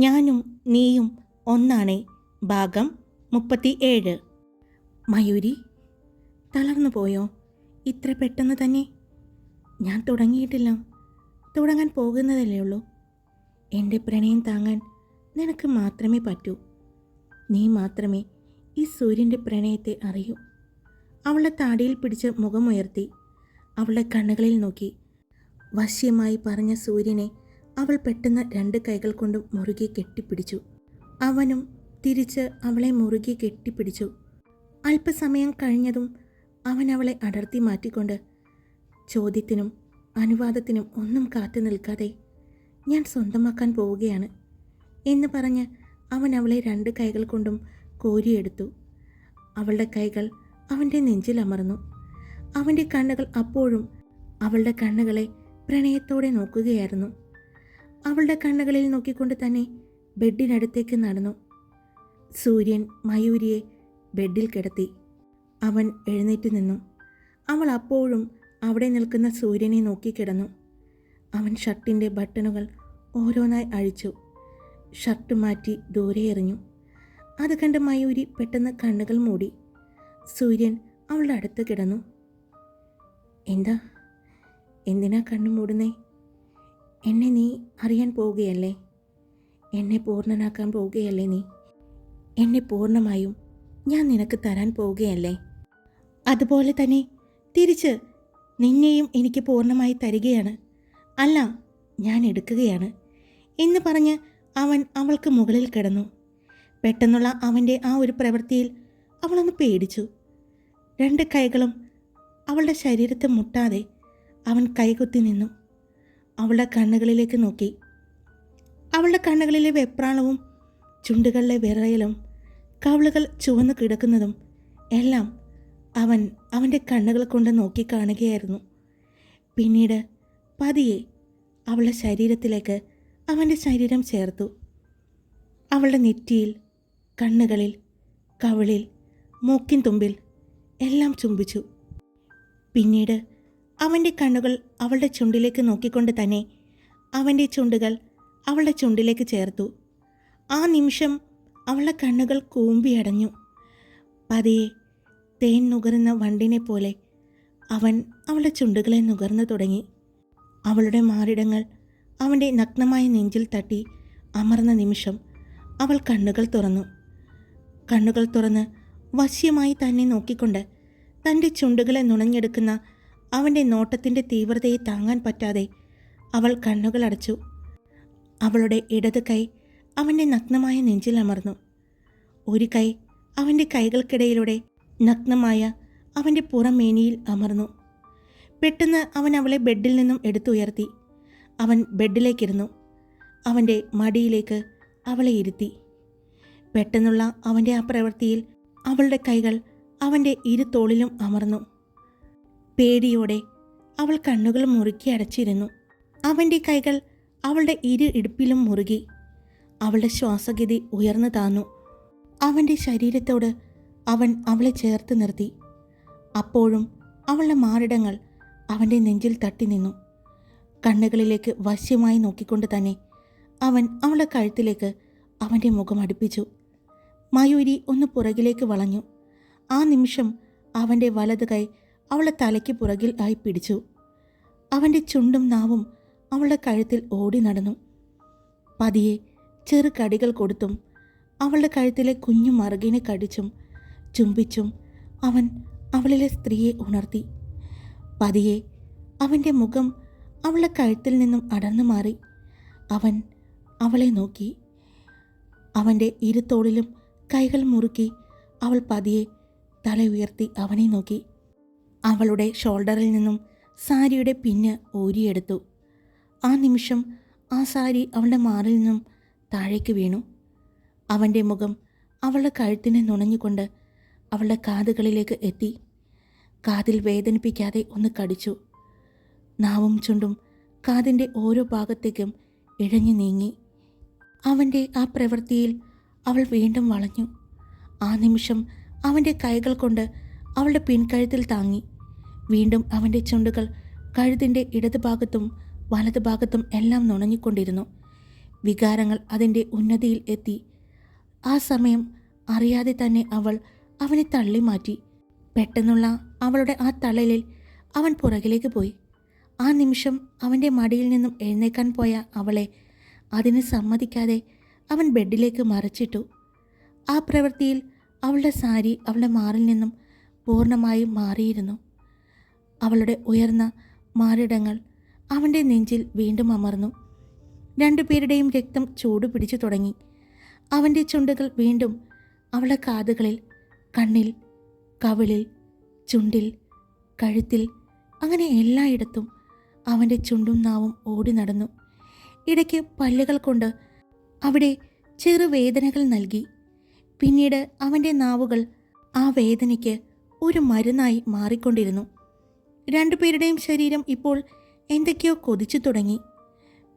ഞാനും നീയും ഒന്നാണേ. ഭാഗം 37. മയൂരി, തളർന്നു പോയോ? ഇത്ര പെട്ടെന്ന് തന്നെ? ഞാൻ തുടങ്ങിയിട്ടില്ല, തുടങ്ങാൻ പോകുന്നതല്ലേ ഉള്ളൂ. എൻ്റെ പ്രണയം താങ്ങാൻ നിനക്ക് മാത്രമേ പറ്റൂ. നീ മാത്രമേ ഈ സൂര്യൻ്റെ പ്രണയത്തെ അറിയൂ. അവളുടെ താടിയിൽ പിടിച്ച് മുഖമുയർത്തി അവളുടെ കണ്ണുകളിൽ നോക്കി വശ്യമായി പറഞ്ഞ സൂര്യനെ അവൾ പെട്ടെന്ന് 2 കൈകൾ കൊണ്ടും മുറുകെ കെട്ടിപ്പിടിച്ചു. അവനും തിരിച്ച് അവളെ മുറുകെ കെട്ടിപ്പിടിച്ചു. അല്പസമയം കഴിഞ്ഞതും അവൻ അവളെ അടർത്തി മാറ്റിക്കൊണ്ട് ചോദ്യത്തിനും അനുവാദത്തിനും ഒന്നും കാത്തു നിൽക്കാതെ ഞാൻ സ്വന്തമാക്കാൻ പോവുകയാണ് എന്ന് പറഞ്ഞ് അവൻ അവളെ 2 കൈകൾ കൊണ്ടും കോരിയെടുത്തു. അവളുടെ കൈകൾ അവൻ്റെ നെഞ്ചിൽ അമർന്നു. അവൻ്റെ കണ്ണുകൾ അപ്പോഴും അവളുടെ കണ്ണുകളെ പ്രണയത്തോടെ നോക്കുകയായിരുന്നു. അവളുടെ കണ്ണുകളിൽ നോക്കിക്കൊണ്ട് തന്നെ ബെഡിനടുത്തേക്ക് നടന്നു. സൂര്യൻ മയൂരിയെ ബെഡിൽ കിടത്തി. അവൻ എഴുന്നേറ്റ് നിന്നു. അവൾ അപ്പോഴും അവിടെ നിൽക്കുന്ന സൂര്യനെ നോക്കിക്കിടന്നു. അവൻ ഷർട്ടിൻ്റെ ബട്ടണുകൾ ഓരോന്നായി അഴിച്ചു. ഷർട്ട് മാറ്റി ദൂരെ എറിഞ്ഞു. അത് കണ്ട് മയൂരി പെട്ടെന്ന് കണ്ണുകൾ മൂടി. സൂര്യൻ അവളുടെ അടുത്ത് കിടന്നു. എന്തിനാ കണ്ണു മൂടുന്നേ? എന്നെ നീ അറിയാൻ പോവുകയല്ലേ? എന്നെ പൂർണ്ണനാക്കാൻ പോവുകയല്ലേ നീ? എന്നെ പൂർണ്ണമായും ഞാൻ നിനക്ക് തരാൻ പോവുകയല്ലേ? അതുപോലെ തന്നെ തിരിച്ച് നിന്നെയും എനിക്ക് പൂർണ്ണമായി തരികയാണ്. അല്ല, ഞാൻ എടുക്കുകയാണ് എന്ന് പറഞ്ഞ് അവൻ അവൾക്ക് മുകളിൽ കിടന്നു. പെട്ടെന്നുള്ള അവൻ്റെ ആ ഒരു പ്രവൃത്തിയിൽ അവളൊന്ന് പേടിച്ചു. 2 കൈകളും അവളുടെ ശരീരത്തെ മുട്ടാതെ അവൻ കൈകുത്തി നിന്നു. അവളുടെ കണ്ണുകളിലേക്ക് നോക്കി. അവളുടെ കണ്ണുകളിലെ വെപ്രാളവും ചുണ്ടുകളിലെ വിറയലും കവിളുകൾ ചുവന്ന് കിടക്കുന്നതും എല്ലാം അവൻ അവൻ്റെ കണ്ണുകൾ കൊണ്ട് നോക്കി കാണുകയായിരുന്നു. പിന്നീട് പതിയെ അവളുടെ ശരീരത്തിലേക്ക് അവൻ്റെ ശരീരം ചേർത്തു. അവളുടെ നെറ്റിയിൽ, കണ്ണുകളിൽ, കവിളിൽ, മൂക്കിൻ തുമ്പിൽ എല്ലാം ചുംബിച്ചു. പിന്നീട് അവൻ്റെ കണ്ണുകൾ അവളുടെ ചുണ്ടിലേക്ക് നോക്കിക്കൊണ്ട് തന്നെ അവൻ്റെ ചുണ്ടുകൾ അവളുടെ ചുണ്ടിലേക്ക് ചേർത്തു. ആ നിമിഷം അവളുടെ കണ്ണുകൾ കൂമ്പിയടഞ്ഞു. പതിയെ തേൻ നുകരുന്ന വണ്ടിനെ പോലെ അവൻ അവളുടെ ചുണ്ടുകളെ നുകർന്നു തുടങ്ങി. അവളുടെ മാറിടങ്ങൾ അവൻ്റെ നഗ്നമായ നെഞ്ചിൽ തട്ടി അമർന്ന നിമിഷം അവൾ കണ്ണുകൾ തുറന്നു. കണ്ണുകൾ തുറന്ന് വശ്യമായി തന്നെ നോക്കിക്കൊണ്ട് തൻ്റെ ചുണ്ടുകളെ നുണഞ്ഞെടുക്കുന്ന അവൻ്റെ നോട്ടത്തിൻ്റെ തീവ്രതയെ താങ്ങാൻ പറ്റാതെ അവൾ കണ്ണുകൾ അടച്ചു. അവളുടെ ഇടത് കൈ അവൻ്റെ നഗ്നമായ നെഞ്ചിൽ അമർന്നു. ഒരു കൈ അവൻ്റെ കൈകൾക്കിടയിലൂടെ നഗ്നമായ അവൻ്റെ പുറമേനിയിൽ അമർന്നു. പെട്ടെന്ന് അവൻ അവളെ ബെഡിൽ നിന്നും എടുത്തുയർത്തി. അവൻ ബെഡിലേക്കിരുന്നു. അവൻ്റെ മടിയിലേക്ക് അവളെ ഇരുത്തി. പെട്ടെന്നുള്ള അവൻ്റെ ആ പ്രവൃത്തിയിൽ അവളുടെ കൈകൾ അവൻ്റെ 2 തോളിലും അമർന്നു. പേടിയോടെ അവൾ കണ്ണുകൾ മുറുക്കി അടച്ചിരുന്നു. അവൻ്റെ കൈകൾ അവളുടെ 2 ഇടുപ്പിലും മുറുകി. അവളുടെ ശ്വാസഗതി ഉയർന്നു താന്നു. അവൻ്റെ ശരീരത്തോട് അവൻ അവളെ ചേർത്ത് നിർത്തി. അപ്പോഴും അവളുടെ മാറിടങ്ങൾ അവൻ്റെ നെഞ്ചിൽ തട്ടി നിന്നു. കണ്ണുകളിലേക്ക് വശ്യമായി നോക്കിക്കൊണ്ട് തന്നെ അവൻ അവളുടെ കഴുത്തിലേക്ക് അവൻ്റെ മുഖം അടുപ്പിച്ചു. മയൂരി ഒന്ന് പുറകിലേക്ക് വളഞ്ഞു. ആ നിമിഷം അവൻ്റെ വലത് കൈ അവളുടെ തലയ്ക്ക് പുറകിൽ ആയി പിടിച്ചു. അവൻ്റെ ചുണ്ടും നാവും അവളുടെ കഴുത്തിൽ ഓടി നടന്നു. പതിയെ ചെറു കടികൾ കൊടുത്തും അവളുടെ കഴുത്തിലെ കുഞ്ഞു മറുകിനെ കടിച്ചും ചുംബിച്ചും അവൻ അവളിലെ സ്ത്രീയെ ഉണർത്തി. പതിയെ അവൻ്റെ മുഖം അവളുടെ കഴുത്തിൽ നിന്നും അടർന്നു മാറി. അവൻ അവളെ നോക്കി. അവൻ്റെ 2 തോളിലും കൈകൾ മുറുക്കി അവൾ പതിയെ തല ഉയർത്തി അവനെ നോക്കി. അവളുടെ ഷോൾഡറിൽ നിന്നും സാരിയുടെ പിന്ന് ഊരിയെടുത്തു. ആ നിമിഷം ആ സാരി അവളുടെ മാറിൽ നിന്നും താഴേക്ക് വീണു. അവൻ്റെ മുഖം അവളുടെ കഴുത്തിനെ നുണഞ്ഞുകൊണ്ട് അവളുടെ കാതുകളിലേക്ക് എത്തി. കാതിൽ വേദനിപ്പിക്കാതെ ഒന്ന് കടിച്ചു. നാവും ചുണ്ടും കാതിൻ്റെ ഓരോ ഭാഗത്തേക്കും ഇഴഞ്ഞു നീങ്ങി. അവൻ്റെ ആ പ്രവൃത്തിയിൽ അവൾ വീണ്ടും വളഞ്ഞു. ആ നിമിഷം അവൻ്റെ കൈകൾ കൊണ്ട് അവളുടെ പിൻകഴുത്തിൽ താങ്ങി. വീണ്ടും അവൻ്റെ ചുണ്ടുകൾ കഴുത്തിൻ്റെ ഇടതുഭാഗത്തും വലതുഭാഗത്തും എല്ലാം നുണഞ്ഞുകൊണ്ടിരുന്നു. വികാരങ്ങൾ അതിൻ്റെ ഉന്നതിയിൽ എത്തി. ആ സമയം അറിയാതെ തന്നെ അവൾ അവനെ തള്ളി മാറ്റി. പെട്ടെന്നുള്ള അവളുടെ ആ തള്ളലിൽ അവൻ പുറകിലേക്ക് പോയി. ആ നിമിഷം അവൻ്റെ മടിയിൽ നിന്നും എഴുന്നേക്കാൻ പോയ അവളെ അതിന് സമ്മതിക്കാതെ അവൻ ബെഡിലേക്ക് മറച്ചിട്ടു. ആ പ്രവൃത്തിയിൽ അവളുടെ സാരി അവളുടെ മാറിൽ നിന്നും പൂർണ്ണമായും മാറിയിരുന്നു. അവളുടെ ഉയർന്ന മാറിടങ്ങൾ അവൻ്റെ നെഞ്ചിൽ വീണ്ടും അമർന്നു. രണ്ടുപേരുടെയും രക്തം ചൂട് പിടിച്ചു തുടങ്ങി. അവൻ്റെ ചുണ്ടുകൾ വീണ്ടും അവളുടെ കാതുകളിൽ, കണ്ണിൽ, കവിളിൽ, ചുണ്ടിൽ, കഴുത്തിൽ, അങ്ങനെ എല്ലായിടത്തും അവൻ്റെ ചുണ്ടും നാവും ഓടി നടന്നു. ഇടയ്ക്ക് പല്ലുകൾ കൊണ്ട് അവിടെ ചെറുവേദനകൾ നൽകി. പിന്നീട് അവൻ്റെ നാവുകൾ ആ വേദനയ്ക്ക് ഒരു മരുന്നായി മാറിക്കൊണ്ടിരുന്നു. രണ്ടുപേരുടെയും ശരീരം ഇപ്പോൾ എന്തൊക്കെയോ കൊതിച്ചു തുടങ്ങി.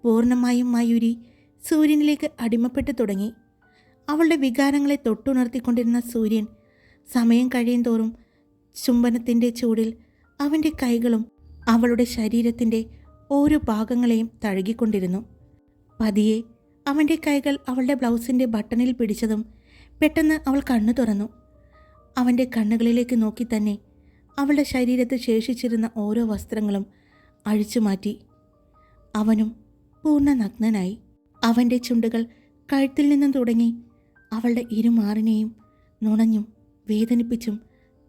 പൂർണ്ണമായും മയൂരി സൂര്യനിലേക്ക് അടിമപ്പെട്ടു തുടങ്ങി. അവളുടെ വികാരങ്ങളെ തൊട്ടുണർത്തിക്കൊണ്ടിരുന്ന സൂര്യൻ സമയം കഴിയുന്തോറും ചുംബനത്തിൻ്റെ ചൂടിൽ അവൻ്റെ കൈകളും അവളുടെ ശരീരത്തിൻ്റെ ഓരോ ഭാഗങ്ങളെയും തഴുകിക്കൊണ്ടിരുന്നു. പതിയെ അവൻ്റെ കൈകൾ അവളുടെ ബ്ലൗസിൻ്റെ ബട്ടണിൽ പിടിച്ചതും പെട്ടെന്ന് അവൾ കണ്ണു തുറന്നു. അവൻ്റെ കണ്ണുകളിലേക്ക് നോക്കി തന്നെ അവളുടെ ശരീരത്തിൽ ശേഷിച്ചിരുന്ന ഓരോ വസ്ത്രങ്ങളും അഴിച്ചു മാറ്റി. അവനും പൂർണ്ണ നഗ്നനായി. അവൻ്റെ ചുണ്ടുകൾ കഴുത്തിൽ നിന്നും തുടങ്ങി അവളുടെ ഇരുമാറിനെയും നുണഞ്ഞും വേദനിപ്പിച്ചും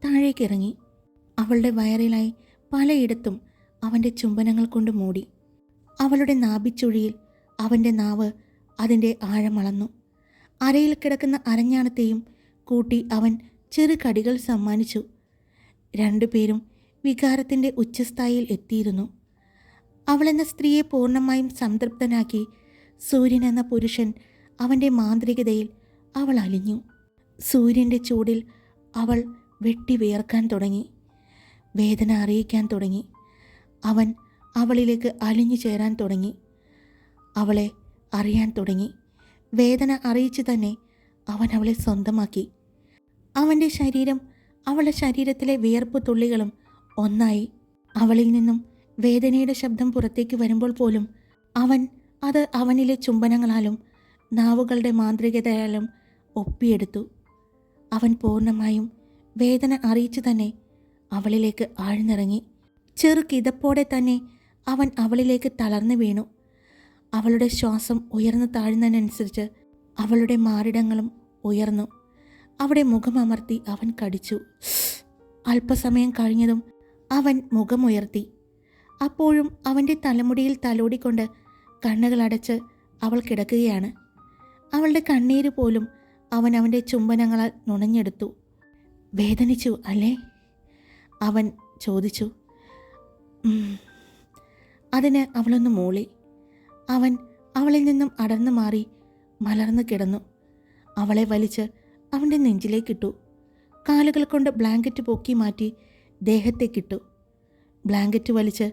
താഴേക്കിറങ്ങി. അവളുടെ വയറിലായി പലയിടത്തും അവൻ്റെ ചുംബനങ്ങൾ കൊണ്ട് മൂടി. അവളുടെ നാഭിച്ചുഴിയിൽ അവൻ്റെ നാവ് അതിൻ്റെ ആഴമളന്നു. അരയിൽ കിടക്കുന്ന അരഞ്ഞാണത്തെയും കൂട്ടി അവൻ ചെറു കടികൾ സമ്മാനിച്ചു. രണ്ടുപേരും വികാരത്തിൻ്റെ ഉച്ചസ്ഥായിയിൽ എത്തിയിരുന്നു. അവളെന്ന സ്ത്രീയെ പൂർണ്ണമായും സംതൃപ്തനാക്കി സൂര്യൻ എന്ന പുരുഷൻ അവൻ്റെ മാന്ത്രികതയിൽ അവൾ അലിഞ്ഞു. സൂര്യൻ്റെ ചൂടിൽ അവൾ വെട്ടി വിയർക്കാൻ തുടങ്ങി. വേദന അറിയിക്കാൻ തുടങ്ങി. അവൻ അവളിലേക്ക് അലിഞ്ഞു ചേരാൻ തുടങ്ങി. അവളെ അറിയാൻ തുടങ്ങി. വേദന അറിയിച്ചു തന്നെ അവൻ അവളെ സ്വന്തമാക്കി. അവൻ്റെ ശരീരം അവളുടെ ശരീരത്തിലെ വിയർപ്പ് തുള്ളികളും ഒന്നായി. അവളിൽ നിന്നും വേദനയുടെ ശബ്ദം പുറത്തേക്ക് വരുമ്പോൾ പോലും അവൻ അത് അവനിലെ ചുംബനങ്ങളാലും നാവുകളുടെ മാന്ത്രികതയാലും ഒപ്പിയെടുത്തു. അവൻ പൂർണ്ണമായും വേദന അറിയിച്ചു തന്നെ അവളിലേക്ക് ആഴ്ന്നിറങ്ങി. ചെറു കിതപ്പോടെ തന്നെ അവൻ അവളിലേക്ക് തളർന്നു വീണു. അവളുടെ ശ്വാസം ഉയർന്നു താഴുന്നതിനനുസരിച്ച് അവളുടെ മാറിടങ്ങളും ഉയർന്നു. അവിടെ മുഖമമർത്തി അവൻ കടിച്ചു. അല്പസമയം കഴിഞ്ഞതും അവൻ മുഖമുയർത്തി. അപ്പോഴും അവൻ്റെ തലമുടിയിൽ തലോടിക്കൊണ്ട് കണ്ണുകളടച്ച് അവൾ കിടക്കുകയാണ്. അവളുടെ കണ്ണീര് പോലും അവൻ അവൻ്റെ ചുംബനങ്ങളാൽ നുണഞ്ഞെടുത്തു. വേദനിച്ചു അല്ലേ? അവൻ ചോദിച്ചു. അതിന് അവളൊന്ന് മൂളി. അവൻ അവളിൽ നിന്നും അടർന്നു മാറി മലർന്നു കിടന്നു. അവളെ വലിച്ച് അവൻ്റെ നെഞ്ചിലേക്കിട്ടു. കാലുകൾ കൊണ്ട് ബ്ലാങ്കറ്റ് പൊക്കി മാറ്റി ദേഹത്തേക്കിട്ടു. ബ്ലാങ്കറ്റ് വലിച്ച്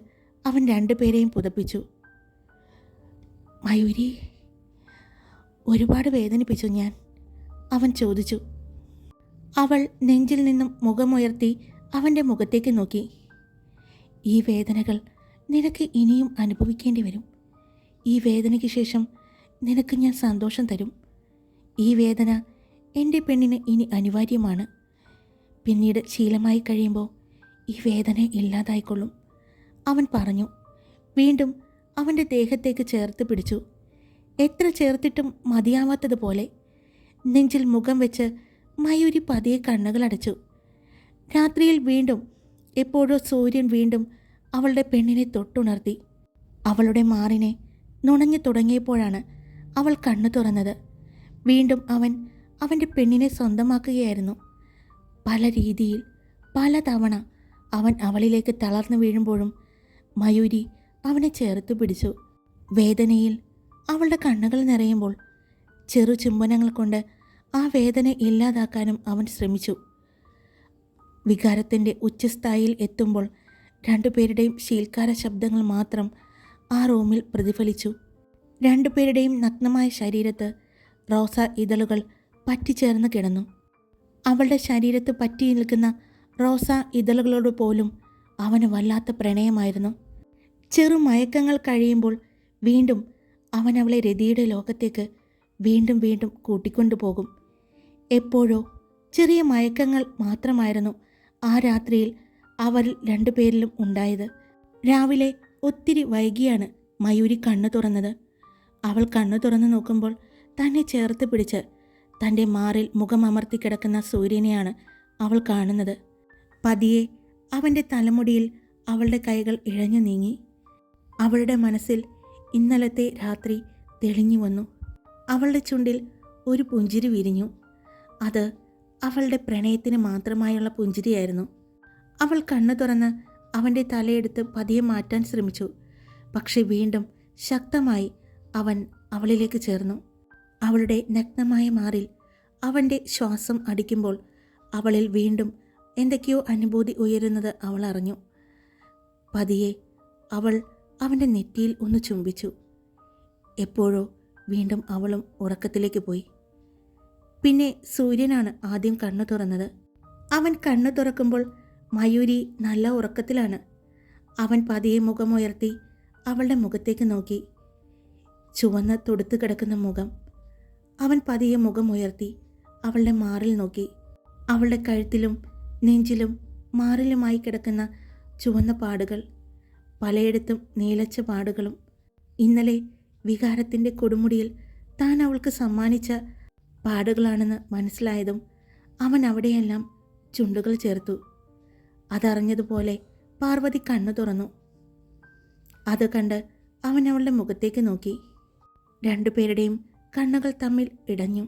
അവൻ രണ്ടുപേരെയും പുതപ്പിച്ചു. മയൂരി, ഒരുപാട് വേദനിപ്പിച്ചു ഞാൻ? അവൻ ചോദിച്ചു. അവൾ നെഞ്ചിൽ നിന്നും മുഖമുയർത്തി അവൻ്റെ മുഖത്തേക്ക് നോക്കി. ഈ വേദനകൾ നിനക്ക് ഇനിയും അനുഭവിക്കേണ്ടി വരും. ഈ വേദനയ്ക്ക് ശേഷം നിനക്ക് ഞാൻ സന്തോഷം തരും. ഈ വേദന എൻ്റെ പെണ്ണിന് ഇനി അനിവാര്യമാണ്. പിന്നീട് ശീലമായി കഴിയുമ്പോൾ ഈ വേദന ഇല്ലാതായിക്കൊള്ളും, അവൻ പറഞ്ഞു. വീണ്ടും അവൻ്റെ ദേഹത്തേക്ക് ചേർത്ത് പിടിച്ചു. എത്ര ചേർത്തിട്ടും മതിയാവാത്തതുപോലെ നെഞ്ചിൽ മുഖം വെച്ച് മയൂരി പതിയെ കണ്ണുകളടച്ചു. രാത്രിയിൽ വീണ്ടും എപ്പോഴോ സൂര്യൻ വീണ്ടും അവളുടെ പെണ്ണിനെ തൊട്ടുണർത്തി. അവളുടെ മാറിനെ നുണഞ്ഞു തുടങ്ങിയപ്പോഴാണ് അവൾ കണ്ണു തുറന്നത്. വീണ്ടും അവൻ അവൻ്റെ പെണ്ണിനെ സ്വന്തമാക്കുകയായിരുന്നു. പല രീതിയിൽ പലതവണ അവൻ അവളിലേക്ക് തളർന്നു വീഴുമ്പോഴും മയൂരി അവനെ ചേർത്ത് പിടിച്ചു. വേദനയിൽ അവളുടെ കണ്ണുകൾ നിറയുമ്പോൾ ചെറു ചുംബനങ്ങൾ കൊണ്ട് ആ വേദന ഇല്ലാതാക്കാനും അവൻ ശ്രമിച്ചു. വികാരത്തിൻ്റെ ഉച്ചസ്ഥായിയിൽ എത്തുമ്പോൾ രണ്ടുപേരുടെയും ശീൽക്കാര ശബ്ദങ്ങൾ മാത്രം ആ റൂമിൽ പ്രതിഫലിച്ചു. രണ്ടുപേരുടെയും നഗ്നമായ ശരീരത്ത് റോസ ഇതളുകൾ പറ്റിച്ചേർന്ന് കിടന്നു. അവളുടെ ശരീരത്ത് പറ്റി നിൽക്കുന്ന റോസ ഇതളുകളോട് പോലും അവന് വല്ലാത്ത പ്രണയമായിരുന്നു. ചെറു മയക്കങ്ങൾ കഴിയുമ്പോൾ വീണ്ടും അവൻ അവളെ രതിയുടെ ലോകത്തേക്ക് വീണ്ടും വീണ്ടും കൂട്ടിക്കൊണ്ടുപോകും. എപ്പോഴോ ചെറിയ മയക്കങ്ങൾ മാത്രമായിരുന്നു ആ രാത്രിയിൽ അവരിൽ രണ്ടുപേരിലും ഉണ്ടായത്. രാവിലെ ഒത്തിരി വൈകിയാണ് മയൂരി കണ്ണു തുറന്നത്. അവൾ കണ്ണു തുറന്നു നോക്കുമ്പോൾ തന്നെ ചേർത്ത് പിടിച്ച് തൻ്റെ മാറിൽ മുഖമമർത്തി കിടക്കുന്ന സൂര്യനെയാണ് അവൾ കാണുന്നത്. പതിയെ അവൻ്റെ തലമുടിയിൽ അവളുടെ കൈകൾ ഇഴഞ്ഞു നീങ്ങി. അവളുടെ മനസ്സിൽ ഇന്നലത്തെ രാത്രി തെളിഞ്ഞു വന്നു. അവളുടെ ചുണ്ടിൽ ഒരു പുഞ്ചിരി വിരിഞ്ഞു. അത് അവളുടെ പ്രണയത്തിന് മാത്രമായുള്ള പുഞ്ചിരിയായിരുന്നു. അവൾ കണ്ണു തുറന്ന് അവൻ്റെ തലയെടുത്ത് പതിയെ മാറ്റാൻ ശ്രമിച്ചു. പക്ഷെ വീണ്ടും ശക്തമായി അവൻ അവളിലേക്ക് ചേർന്നു. അവളുടെ നഗ്നമായ മാറിൽ അവൻ്റെ ശ്വാസം അടിക്കുമ്പോൾ അവളിൽ വീണ്ടും എന്തൊക്കെയോ അനുഭൂതി ഉയരുന്നത് അവൾ അറിഞ്ഞു. പതിയെ അവൾ അവൻ്റെ നെറ്റിയിൽ ഒന്ന് ചുംബിച്ചു. എപ്പോഴോ വീണ്ടും അവളും ഉറക്കത്തിലേക്ക് പോയി. പിന്നെ സൂര്യനാണ് ആദ്യം കണ്ണു തുറന്നത്. അവൻ കണ്ണു തുറക്കുമ്പോൾ മയൂരി നല്ല ഉറക്കത്തിലാണ്. അവൻ പതിയെ മുഖമുയർത്തി അവളുടെ മുഖത്തേക്ക് നോക്കി. ചുവന്ന് തുടുത്തു കിടക്കുന്ന മുഖം. അവൻ പതിയെ മുഖമുയർത്തി അവളുടെ മാറിൽ നോക്കി. അവളുടെ കഴുത്തിലും നെഞ്ചിലും മാറിലുമായി കിടക്കുന്ന ചുവന്ന പാടുകൾ, പലയിടത്തും നീലച്ച പാടുകളും. ഇന്നലെ വികാരത്തിൻ്റെ കൊടുമുടിയിൽ താൻ അവൾക്ക് സമ്മാനിച്ച പാടുകളാണെന്ന് മനസ്സിലായതും അവൻ അവിടെയെല്ലാം ചുണ്ടുകൾ ചേർത്തു. അതറിഞ്ഞതുപോലെ പാർവതി കണ്ണു തുറന്നു. അത് കണ്ട് അവൻ അവളുടെ മുഖത്തേക്ക് നോക്കി. രണ്ടുപേരുടെയും കണ്ണുകൾ തമ്മിൽ ഇടഞ്ഞു.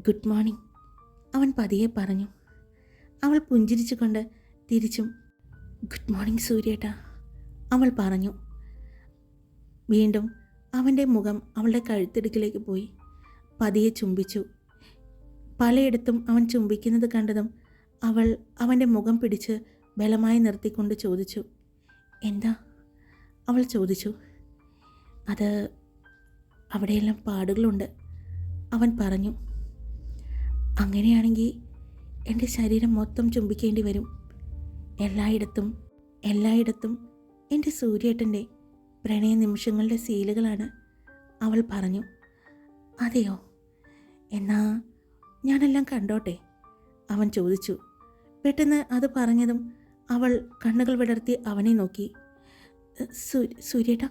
ഗുഡ് മോർണിംഗ്, അവൻ പതിയെ പറഞ്ഞു. അവൾ പുഞ്ചിരിച്ചുകൊണ്ട് തിരിച്ചും ഗുഡ് മോർണിംഗ് സൂര്യേട്ടാ, അവൾ പറഞ്ഞു. വീണ്ടും അവൻ്റെ മുഖം അവളുടെ കഴുത്തിടുക്കിലേക്ക് പോയി. പതിയെ ചുംബിച്ചു. പലയിടത്തും അവൻ ചുംബിക്കുന്നത് കണ്ടതും അവൾ അവൻ്റെ മുഖം പിടിച്ച് ബലമായി നിർത്തിക്കൊണ്ട് ചോദിച്ചു. എന്താ? അവൾ ചോദിച്ചു. അത് അവിടെയെല്ലാം പാടുകളുണ്ട്, അവൻ പറഞ്ഞു. അങ്ങനെയാണെങ്കിൽ എൻ്റെ ശരീരം മൊത്തം ചുംബിക്കേണ്ടി വരും. എല്ലായിടത്തും എൻ്റെ സൂര്യേട്ടൻ്റെ പ്രണയ നിമിഷങ്ങളുടെ സീലുകളാണ്, അവൾ പറഞ്ഞു. അതെയോ? എന്നാ ഞാനെല്ലാം കണ്ടോട്ടെ, അവൻ ചോദിച്ചു. പെട്ടെന്ന് അത് പറഞ്ഞതും അവൾ കണ്ണുകൾ വിടർത്തി അവനെ നോക്കി. സൂര്യേട്ടാ,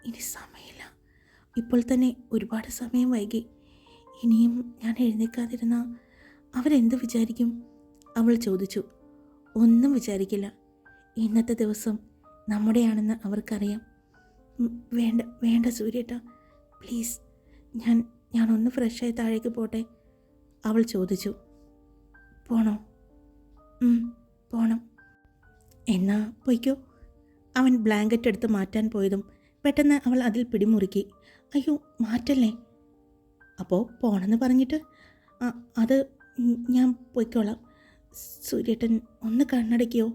ഇനി സമയമില്ല. ഇപ്പോൾ തന്നെ ഒരുപാട് സമയം വൈകി. ഇനിയും ഞാൻ എഴുന്നേക്കാതിരുന്ന അവരെന്ത് വിചാരിക്കും? അവൾ ചോദിച്ചു. ഒന്നും വിചാരിക്കില്ല. ഇന്നത്തെ ദിവസം നമ്മുടെയാണെന്ന് അവർക്കറിയാം. വേണ്ട സൂര്യേട്ടാ, പ്ലീസ്, ഞാനൊന്ന് ഫ്രഷായി താഴേക്ക് പോട്ടെ, അവൾ ചോദിച്ചു. പോണോ? പോണം. എന്നാ പൊയ്ക്കോ. അവൻ ബ്ലാങ്കറ്റ് എടുത്ത് മാറ്റാൻ പോയതും പെട്ടെന്ന് അവൾ അതിൽ പിടിമുറുക്കി. അയ്യോ, മാറ്റല്ലേ. അപ്പോൾ പോണെന്ന് പറഞ്ഞിട്ട്? അത് ഞാൻ പൊയ്ക്കോളാം. സൂര്യേട്ടൻ ഒന്ന് കണ്ണടയ്ക്കോ?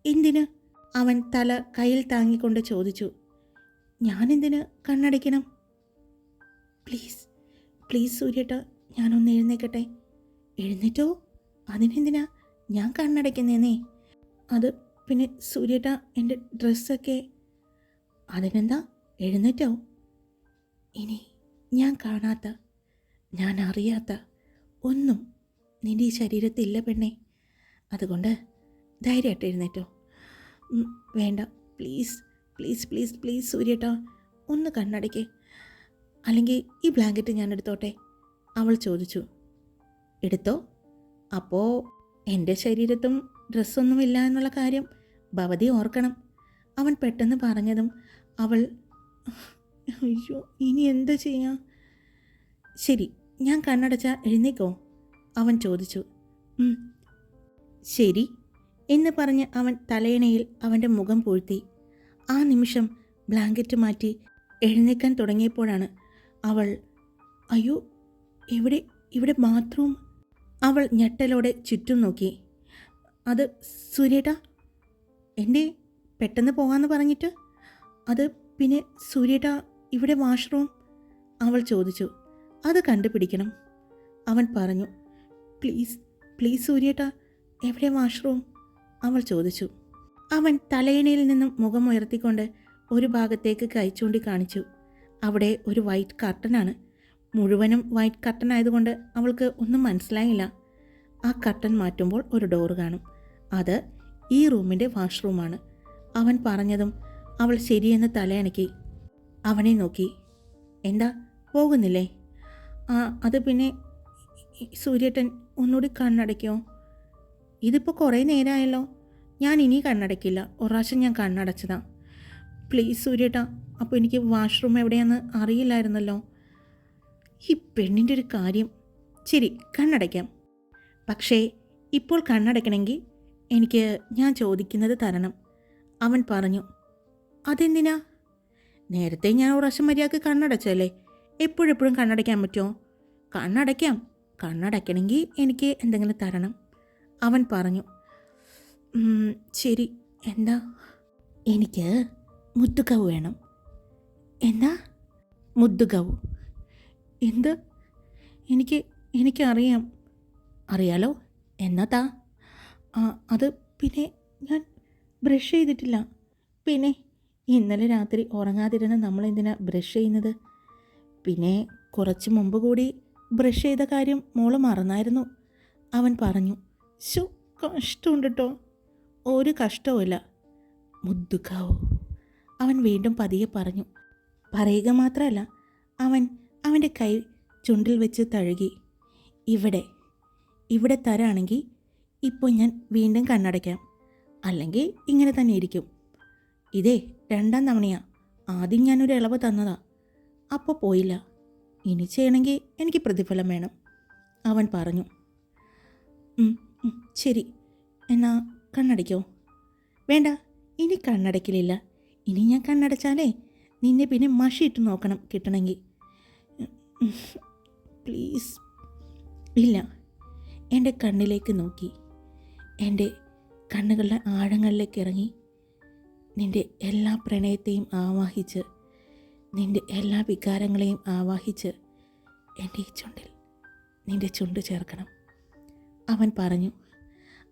എന്തിന്? അവൻ തല കയ്യിൽ താങ്ങിക്കൊണ്ട് ചോദിച്ചു. ഞാനെന്തിന് കണ്ണടയ്ക്കണം? പ്ലീസ് സൂര്യേട്ടാ, ഞാനൊന്ന് എഴുന്നേക്കട്ടെ. എഴുന്നേറ്റോ? അതിനെന്തിനാ ഞാൻ കണ്ണടയ്ക്കുന്നേന്നേ? അത് പിന്നെ സൂര്യേട്ടാ, എൻ്റെ ഡ്രസ്സൊക്കെ. അതിനെന്താ, എഴുന്നേറ്റോ? ഇനി ഞാൻ കാണാത്ത, ഞാൻ അറിയാത്ത ഒന്നും നിൻ്റെ ഈ ശരീരത്തില്ല പെണ്ണേ. അതുകൊണ്ട് ധൈര്യമായിട്ട് എഴുന്നേറ്റോ. വേണ്ട, പ്ലീസ് സൂര്യേട്ടാ, ഒന്ന് കണ്ണടയ്ക്ക്. അല്ലെങ്കിൽ ഈ ബ്ലാങ്കറ്റ് ഞാൻ എടുത്തോട്ടെ, അവൾ ചോദിച്ചു. എടുത്തോ. അപ്പോൾ എൻ്റെ ശരീരത്തും ഡ്രസ്സൊന്നുമില്ല എന്നുള്ള കാര്യം ഭവതി ഓർക്കണം, അവൻ പെട്ടെന്ന് പറഞ്ഞതും അവൾ അയ്യോ, ഇനി എന്താ ചെയ്യാ? ശരി, ഞാൻ കണ്ണടച്ചാൽ എഴുന്നേക്കോ? അവൻ ചോദിച്ചു. ശരി എന്ന് പറഞ്ഞ് അവൻ തലയിണയിൽ അവൻ്റെ മുഖം പൂഴ്ത്തി. ആ നിമിഷം ബ്ലാങ്കറ്റ് മാറ്റി എഴുന്നേക്കാൻ തുടങ്ങിയപ്പോഴാണ് അവൾ അയ്യോ, ഇവിടെ ബാത്റൂം. അവൾ ഞെട്ടലോടെ ചുറ്റും നോക്കി. അത് സൂര്യേട്ടാ, എൻ്റെ പെട്ടെന്ന് പോകാമെന്ന് പറഞ്ഞിട്ട്? അത് പിന്നെ സൂര്യേട്ടാ, ഇവിടെ വാഷ്റൂം, അവൾ ചോദിച്ചു. അത് കണ്ടുപിടിക്കണം, അവൻ പറഞ്ഞു. പ്ലീസ് സൂര്യേട്ടാ, എവിടെ വാഷ്റൂം, അവൾ ചോദിച്ചു. അവൻ തലയിണയിൽ നിന്നും മുഖമുയർത്തിക്കൊണ്ട് ഒരു ഭാഗത്തേക്ക് കൈ ചൂണ്ടി കാണിച്ചു. അവിടെ ഒരു വൈറ്റ് കർട്ടനാണ്. മുഴുവനും വൈറ്റ് കർട്ടൻ ആയതുകൊണ്ട് അവൾക്ക് ഒന്നും മനസ്സിലായില്ല. ആ കർട്ടൻ മാറ്റുമ്പോൾ ഒരു ഡോറ് കാണും. അത് ഈ റൂമിൻ്റെ വാഷ്റൂമാണ്. അവൻ പറഞ്ഞതും അവൾ ശരിയെന്ന് തലയണക്കി അവനെ നോക്കി. എന്താ, പോകുന്നില്ലേ? അത് പിന്നെ സൂര്യേട്ടൻ ഒന്നുകൂടി കണ്ണടയ്ക്കോ? ഇതിപ്പോൾ കുറേ നേരമായല്ലോ. ഞാൻ ഇനി കണ്ണടയ്ക്കില്ല. ഒരു പ്രാവശ്യം ഞാൻ കണ്ണടച്ചതാ. പ്ലീസ് സൂര്യേട്ടാ. അപ്പോൾ എനിക്ക് വാഷ്റൂം എവിടെയാണെന്ന് അറിയില്ലായിരുന്നല്ലോ. ഈ പെണ്ണിൻ്റെ ഒരു കാര്യം. ശരി, കണ്ണടയ്ക്കാം. പക്ഷേ ഇപ്പോൾ കണ്ണടയ്ക്കണമെങ്കിൽ എനിക്ക് ഞാൻ ചോദിക്കുന്നത് തരണം. അവൻ പറഞ്ഞു. അതെന്തിനാ? നേരത്തെ ഞാൻ ഒരു പ്രാവശ്യം മര്യാദക്ക് കണ്ണടച്ചല്ലേ. എപ്പോഴെപ്പോഴും കണ്ണടയ്ക്കാൻ പറ്റുമോ? കണ്ണടയ്ക്കാം. കണ്ണടയ്ക്കണമെങ്കിൽ എനിക്ക് എന്തെങ്കിലും തരണം. അവൻ പറഞ്ഞു. ശരി, എന്താ? എനിക്ക് മുത്തുകവ് വേണം. എന്താ? മുത്തുകവ്. എന്ത്? എനിക്കറിയാം. അറിയാലോ, എന്നതാ? അത് പിന്നെ ഞാൻ ബ്രഷ് ചെയ്തിട്ടില്ല. പിന്നെ ഇന്നലെ രാത്രി ഉറങ്ങാതിരുന്ന് നമ്മളെന്തിനാ ബ്രഷ് ചെയ്യുന്നത്? പിന്നെ കുറച്ച് മുമ്പ് കൂടി ബ്രഷ് ചെയ്ത കാര്യം മോള് മറന്നായിരുന്നു. അവൻ പറഞ്ഞു. കഷ്ടമുണ്ട് കേട്ടോ. ഒരു കഷ്ടവുമില്ല. മുദ്ദുക്കാവോ? അവൻ വീണ്ടും പതിയെ പറഞ്ഞു. പറയുക മാത്രമല്ല, അവൻ്റെ കൈ ചുണ്ടിൽ വെച്ച് തഴുകി. ഇവിടെ തരാണെങ്കിൽ ഇപ്പോൾ ഞാൻ വീണ്ടും കണ്ണടയ്ക്കാം. അല്ലെങ്കിൽ ഇങ്ങനെ തന്നെ ഇരിക്കും. ഇതേ 2ാം തവണയാ. ആദ്യം ഞാനൊരു ഇളവ് തന്നതാ, അപ്പോൾ പോയില്ല. ഇനി ചെയ്യണമെങ്കിൽ എനിക്ക് പ്രതിഫലം വേണം. അവൻ പറഞ്ഞു. ശരി, എന്നാ കണ്ണടയ്ക്കോ? വേണ്ട, ഇനി കണ്ണടയ്ക്കലില്ല. ഇനി ഞാൻ കണ്ണടച്ചാലേ നിന്നെ പിന്നെ മഷിയിട്ട് നോക്കണം കിട്ടണമെങ്കിൽ. പ്ലീസ്. ഇല്ല. എൻ്റെ കണ്ണിലേക്ക് നോക്കി, എൻ്റെ കണ്ണുകളുടെ ആഴങ്ങളിലേക്ക് ഇറങ്ങി, നിൻ്റെ എല്ലാ പ്രണയത്തെയും ആവാഹിച്ച്, നിൻ്റെ എല്ലാ വികാരങ്ങളെയും ആവാഹിച്ച് എൻ്റെ ഈ ചുണ്ടിൽ നിൻ്റെ ചുണ്ട് ചേർക്കണം. അവൻ പറഞ്ഞു.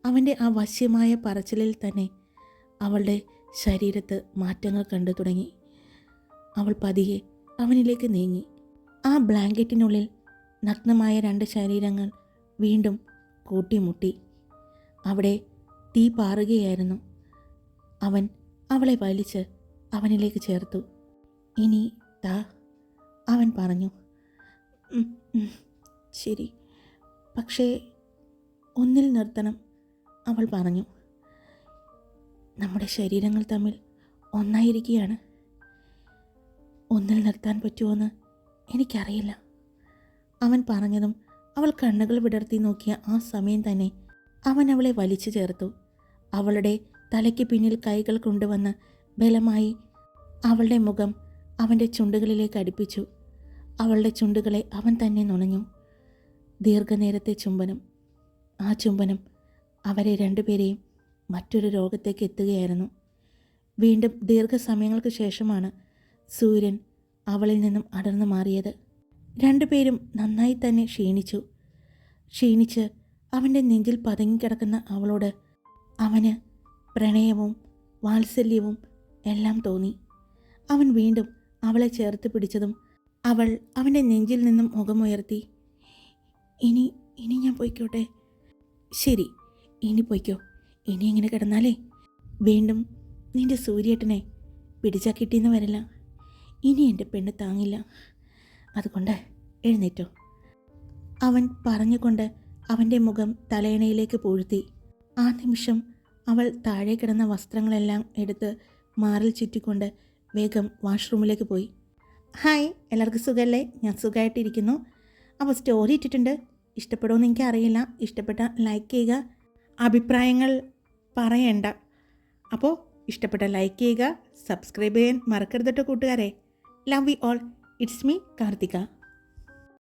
അവൻ്റെ ആ വശ്യമായ പറച്ചിലിൽ തന്നെ അവളുടെ ശരീരത്ത് മാറ്റങ്ങൾ കണ്ടു തുടങ്ങി. അവൾ പതിയെ അവനിലേക്ക് നീങ്ങി. ആ ബ്ലാങ്കറ്റിനുള്ളിൽ നഗ്നമായ 2 ശരീരങ്ങൾ വീണ്ടും കൂട്ടിമുട്ടി. അവിടെ തീ പാറുകയായിരുന്നു. അവൻ അവളെ വലിച്ച് അവനിലേക്ക് ചേർത്തു. ഇനി താ, അവൻ പറഞ്ഞു. ശരി, പക്ഷേ ഒന്നിൽ നിർത്തണം, അവൾ പറഞ്ഞു. നമ്മുടെ ശരീരങ്ങൾ തമ്മിൽ ഒന്നായിരിക്കുകയാണ്. ഒന്നിൽ നിർത്താൻ പറ്റുമോയെന്ന് എനിക്കറിയില്ല. അവൻ പറഞ്ഞതും അവൾ കണ്ണുകൾ വിടർത്തി നോക്കിയ ആ സമയം തന്നെ അവൻ അവളെ വലിച്ചു ചേർത്തു. അവളുടെ തലയ്ക്ക് പിന്നിൽ കൈകൾ കൊണ്ടുവന്ന് ബലമായി അവളുടെ മുഖം അവൻ്റെ ചുണ്ടുകളിലേക്ക് അടുപ്പിച്ചു. അവളുടെ ചുണ്ടുകളെ അവൻ തന്നെ നുണഞ്ഞു. ദീർഘനേരത്തെ ചുംബനം. ആ ചുംബനം അവരെ 2 പേരെയും മറ്റൊരു രോഗത്തേക്ക് എത്തുകയായിരുന്നു. വീണ്ടും ദീർഘസമയങ്ങൾക്ക് ശേഷമാണ് സൂര്യൻ അവളിൽ നിന്നും അടർന്നു മാറിയത്. 2 പേരും നന്നായി തന്നെ ക്ഷീണിച്ച് അവൻ്റെ നെഞ്ചിൽ പതുങ്ങിക്കിടക്കുന്ന അവളോട് അവന് പ്രണയവും വാത്സല്യവും എല്ലാം തോന്നി. അവൻ വീണ്ടും അവളെ ചേർത്ത് പിടിച്ചതും അവൾ അവൻ്റെ നെഞ്ചിൽ നിന്നും മുഖമുയർത്തി. ഇനി ഞാൻ പോയിക്കോട്ടെ? ശരി, ഇനി പോയിക്കോ. ഇനി ഇങ്ങനെ കിടന്നാലേ വീണ്ടും നിൻ്റെ സൂര്യേട്ടനെ പിടിച്ചാൽ കിട്ടിയെന്ന് വരില്ല. ഇനി എൻ്റെ പെണ്ണ് താങ്ങില്ല. അതുകൊണ്ട് എഴുന്നേറ്റോ. അവൻ പറഞ്ഞുകൊണ്ട് അവൻ്റെ മുഖം തലയണയിലേക്ക് പൂഴ്ത്തി. ആ നിമിഷം അവൾ താഴെ കിടന്ന വസ്ത്രങ്ങളെല്ലാം എടുത്ത് മാറിൽ ചുറ്റിക്കൊണ്ട് വേഗം വാഷ്റൂമിലേക്ക് പോയി. ഹായ്, എല്ലാവർക്കും സുഖമല്ലേ? ഞാൻ സുഖമായിട്ടിരിക്കുന്നു. അപ്പോൾ സ്റ്റോറി ഇട്ടിട്ടുണ്ട്. ഇഷ്ടപ്പെടുമെന്ന് എനിക്കറിയില്ല. ഇഷ്ടപ്പെട്ട ലൈക്ക് ചെയ്യുക, അഭിപ്രായങ്ങൾ പറയണ്ട. അപ്പോൾ ഇഷ്ടപ്പെട്ട ലൈക്ക് ചെയ്യുക, സബ്സ്ക്രൈബ് ചെയ്യാൻ മറക്കരുത് കേട്ടോ കൂട്ടുകാരെ. Love you all. It's me Karthika.